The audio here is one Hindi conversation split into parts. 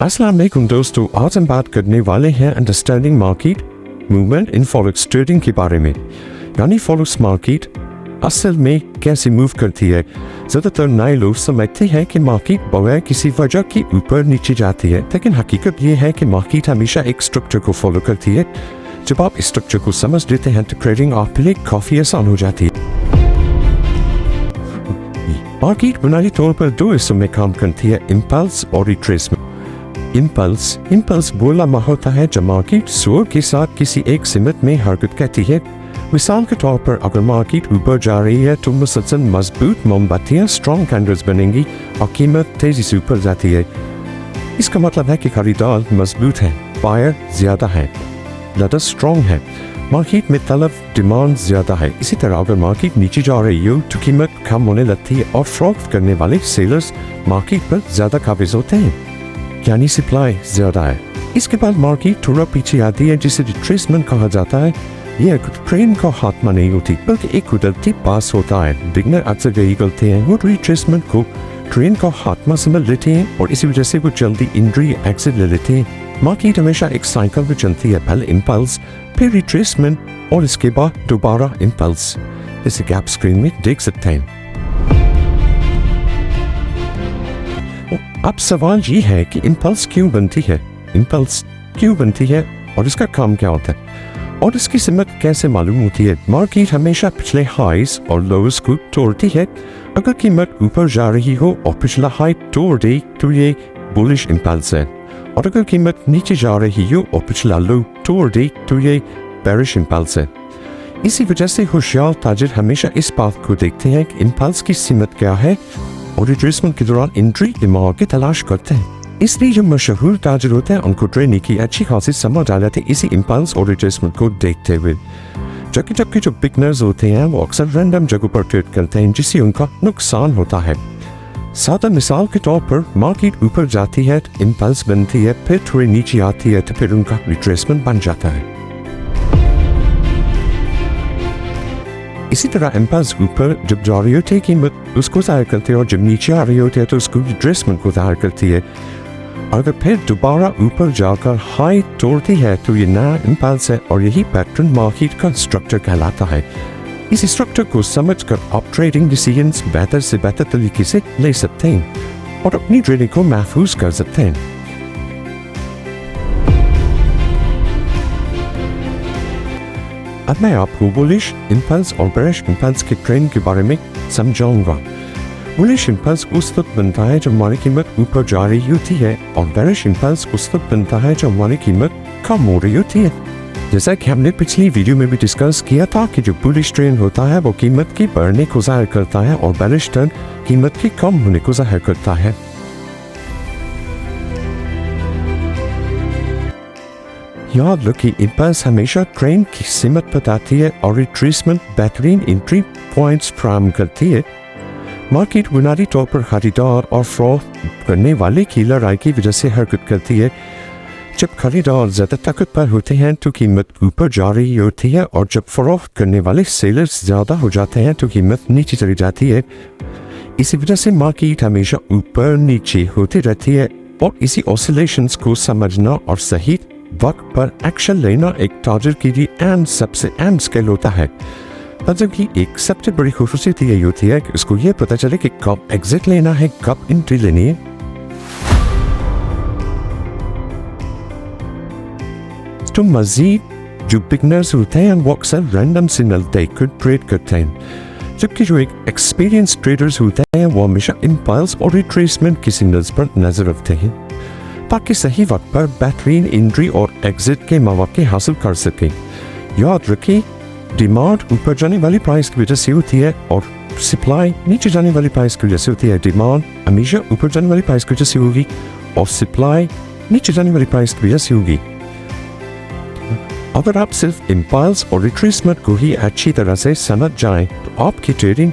अस्सलाम वालेकुम दोस्तों, आज हम बात करने वाले हैं understanding market movement in forex trading के बारे में। यानी फॉरेक्स मार्केट असल में कैसे मूव करती है। ज़्यादातर नए लोग समझते हैं कि मार्केट बगैर किसी वजह के ऊपर नीचे जाती है, लेकिन हकीकत ये है कि मार्केट हमेशा एक स्ट्रक्चर को फॉलो करती है। जब आप इस स्ट्रक्चर को समझ लेते हैं तो ट्रेडिंग आपके लिए काफ़ी आसान हो जाती है। मार्केट बुनियादी तौर पर दो हिस्सों में काम करती है, इम्पल्स और रिट्रेसमेंट। इम्पल्स वो लम्हा होता है जब मार्केट जोर के साथ किसी एक सिमत में हरकत करती है। मिसाल के तौर पर अगर मार्केट ऊपर जा रही है तो मुसलसल मजबूत मोमबत्तियां स्ट्रॉन्ग कैंडल्स बनेंगी और कीमत तेजी से ऊपर जाती है। इसका मतलब है कि खरीदार मजबूत है, बायर ज्यादा है, लदर स्ट्रॉन्ग है, मार्केट में तलब डिमांड ज्यादा है। इसी तरह अगर मार्केट नीचे जा रही हो तो कीमत कम होने लगती है और फरोख्त करने वाले सेलर्स मार्केट पर ज्यादा काबिज होते हैं, यानी सप्लाई ज्यादा है। इसके बाद मार्केट थोड़ा पीछे आती है जिसे रिट्रेसमेंट कहा जाता है। यह ट्रेन का खात्मा नहीं होती बल्कि एक कुदरती पास होता है। बिगनर अक्सर यही करते हैं, वो रिट्रेसमेंट को ट्रेन का खात्मा समझ लेते हैं और इसी वजह से वो जल्दी एंट्री एग्जिट ले लेते हैं। मार्केट हमेशा एक साइकिल में चलती है, पहले इम्पल्स, फिर रिट्रेसमेंट और इसके बाद दोबारा इम्पल्स। इसे गैप स्क्रीन में देख सकते हैं। अब सवाल ये है कि इम्पल्स क्यों बनती है, इम्पल्स क्यों बनती है और इसका काम क्या होता है और इसकी सिमत कैसे मालूम होती है। मार्केट हमेशा पिछले हाइस और लोअर्स को तोड़ती है। अगर कीमत ऊपर जा रही हो और पिछला हाई तोड़ दे तो ये बुलिश इम्पल्स है, और अगर कीमत नीचे जा रही हो और पिछला लो तोड़ दे तो ये बेरिश इम्पल्स है। इसी वजह से होशियार ताजिर हमेशा इस बात को देखते हैं कि इम्पल्स की सिमत क्या है और रिट्रेसमेंट के दौरान एंट्री दिमाग की तलाश करते हैं। इसलिए जो मशहूर ताजिर होते हैं उनको ट्रेडिंग की अच्छी खासी समझ आ जाती है इसी इम्पल्स और रिट्रेसमेंट को देखते हुए। जबकि जो बिगनर्स होते हैं वो अक्सर रैंडम जगहों पर ट्रेड करते हैं जिससे उनका नुकसान होता है। सादा मिसाल के तौर पर मार्केट ऊपर जाती है तो इम्पल्स बनती है, फिर थोड़ी नीचे आती है तो फिर उनका रिट्रेसमेंट बन जाता है। इसी तरह इम्पल्स ऊपर जब जा रही होती है कीमत उसको ज़ाहिर करती है और जब नीचे आ रही होती है तो उसको रिट्रेसमेंट को ज़ाहिर करती है। अगर फिर दोबारा ऊपर जाकर हाई तोड़ती है तो ये नया इम्पल्स है और यही पैटर्न मार्केट का स्ट्रक्चर कहलाता है। इस स्ट्रक्चर को समझकर आप ट्रेडिंग डिसीजंस बेहतर से बेहतर तरीके से ले सकते हैं और अपनी ट्रेडिंग को महफूज कर सकते हैं। अब मैं आपको बुलिश इम्पल्स और बेरिश इम्पल्स के ट्रेंड के बारे में समझाऊंगा। बुलिश इम्पल्स उस वक्त बनता है जब हमारी कीमत ऊपर जा रही होती है और बेरिश इम्पल्स उस वक्त बनता है जब हमारी कीमत कम हो रही होती है। जैसा कि हमने पिछली वीडियो में भी डिस्कस किया था कि जो बुलिश ट्रेंड होता है वो कीमत के बढ़ने को जाहिर करता है और बेरिश ट्रेंड कीमत के कम होने को जाहिर करता है। याद रखिए, इम्पल्स हमेशा ट्रेंड की सिमत बताती है और रिट्रेसमेंट बेहतरीन एंट्री पॉइंट्स फराहम करती है। मार्केट बुनियादी तौर पर खरीदार और फरोख्त करने वाले की लड़ाई की वजह से हरकत करती है। जब खरीदार ज़्यादा ताकतवर होते हैं तो कीमत ऊपर जा रही होती है और जब फरोख्त करने वाले सेलर्स ज़्यादा हो जाते हैं तो कीमत नीचे चली जाती है। इसी वजह से मार्केट हमेशा ऊपर नीचे होती रहती है और इसी ऑसिलेशंस को समझना और सही वक्त पर एक्शन लेना एक ताजिर के लिए सबसे अहम स्किल होता है। ताजिर की एक सबसे बड़ी खूबसूरती यही होती है कि उसको ये पता चले कि कब एग्जिट लेना है, कब एंट्री लेनी है। तो मजीद जो बिगनर्स होते हैं वो अक्सर रैंडम सिग्नल देखकर ट्रेड करते हैं, जबकि जो एक एक्सपीरियंस ट्रेडर्स होते हैं वो हमेशा इम्पल्स और रिट्रेसमेंट के सिग्नल्स पर नजर रखते हैं ताकि सही वक्त पर बेहतरीन एंट्री और एग्जिट के मौके हासिल कर सकें। याद रखें, डिमांड ऊपर जाने वाली प्राइस की वजह से होती है और सप्लाई नीचे जाने वाली प्राइस की वजह से होती है। डिमांड हमेशा ऊपर जाने वाली प्राइस की वजह से होगी और सप्लाई नीचे जाने वाली प्राइस की वजह से होगी। अगर आप सिर्फ इम्पल्स और रिट्रेसमेंट को ही अच्छी तरह से समझ जाएं तो आपकी ट्रेडिंग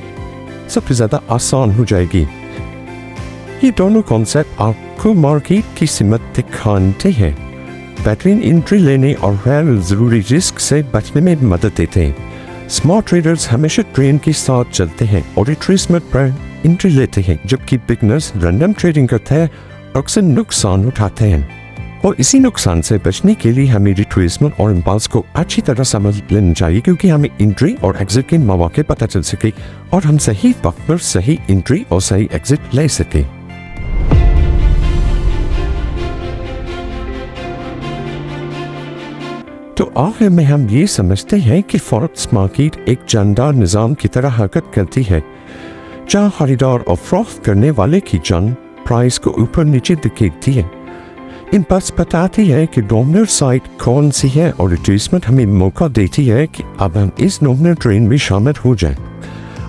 सबसे ज़्यादा आसान हो जाएगी। ये दोनों कॉन्सेप्ट आपको मार्केट की सिमत दिखाते हैं, बेहतरीन एंट्री लेने और गैर ज़रूरी रिस्क से बचने में मदद देते हैं। स्मार्ट ट्रेडर्स हमेशा ट्रेंड के साथ चलते हैं और रिट्रेसमेंट पर एंट्री लेते हैं, जबकि बिगनर्स रैंडम ट्रेडिंग करते हैं अक्सर नुकसान उठाते हैं और इसी नुकसान से बचने के लिए हमें रिट्रेसमेंट और इम्पल्स को अच्छी तरह समझ लेना चाहिए, क्योंकि हमें एंट्री और एग्जिट के मौके पता चल सके और हम सही वक्त पर सही एंट्री और सही एग्जिट ले सके। तो आखिर में हम ये समझते हैं कि फॉरेक्स मार्केट एक जानदार निज़ाम की तरह हरकत करती है, जहाँ खरीदार और फरोख्त करने वाले की जान प्राइस को ऊपर नीचे धकेलती है। इम्पल्स बताती है कि डोमिनर साइड कौन सी है और रिट्रेसमेंट हमें मौका देती है कि अब हम इस डोमिनर ट्रेन में शामिल हो जाएं।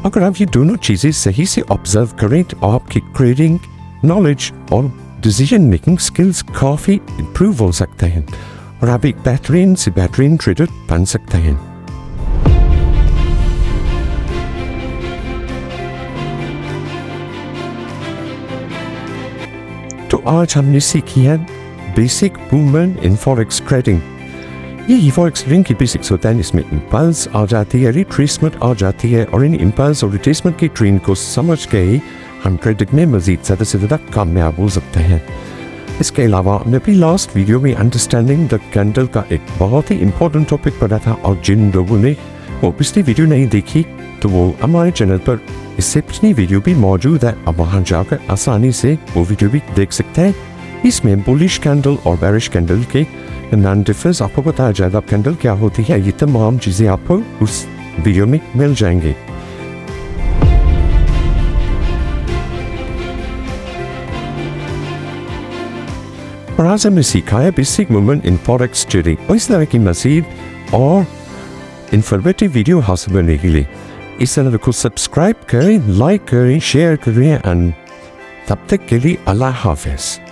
अगर आप ये दोनों चीज़ें सही से ऑब्जर्व करें तो आपकी ट्रेडिंग नॉलेज और डिसीजन मेकिंग स्किल्स काफ़ी इम्प्रूव हो सकते हैं और आप एक बेहतरीन से बेहतरीन ट्रेडर बन सकते हैं। तो आज हमने सीखी है basic movement in forex trading. ये फॉरेक्स ट्रेडिंग की बेसिक्स होता है, इसमें इम्पल्स आ जाती है, रिट्रेसमेंट आ जाती है और इन इम्पल्स और रिट्रेसमेंट की ट्रेंड को समझ के हम ट्रेडिंग में मजीद ज़्यादा से ज़्यादा कामयाब हो सकते हैं। इसके अलावा हमने अपनी लास्ट वीडियो में अंडरस्टैंडिंग द कैंडल का एक बहुत ही इंपॉर्टेंट टॉपिक पढ़ा था और जिन लोगों ने वो पिछली वीडियो नहीं देखी तो वो हमारे चैनल पर इससे पिछली वीडियो भी मौजूद है, अब वहाँ जाकर आसानी से वो वीडियो भी देख सकते हैं। इसमें बुलिश कैंडल और बेरिश कैंडल के नॉन डिफरेंस आपको बताया जाएगा, कैंडल क्या होती है, ये तमाम चीज़ें आपको उस वीडियो में मिल जाएंगे। और आज हमने सीखा है basic movement in forex trading और इस तरह की मज़ीद और इंफॉर्मेटिव वीडियो हासिल करने के लिए इस चैनल को सब्सक्राइब करें, लाइक करें, शेयर करें एंड तब तक के लिए अल्लाह हाफिज़।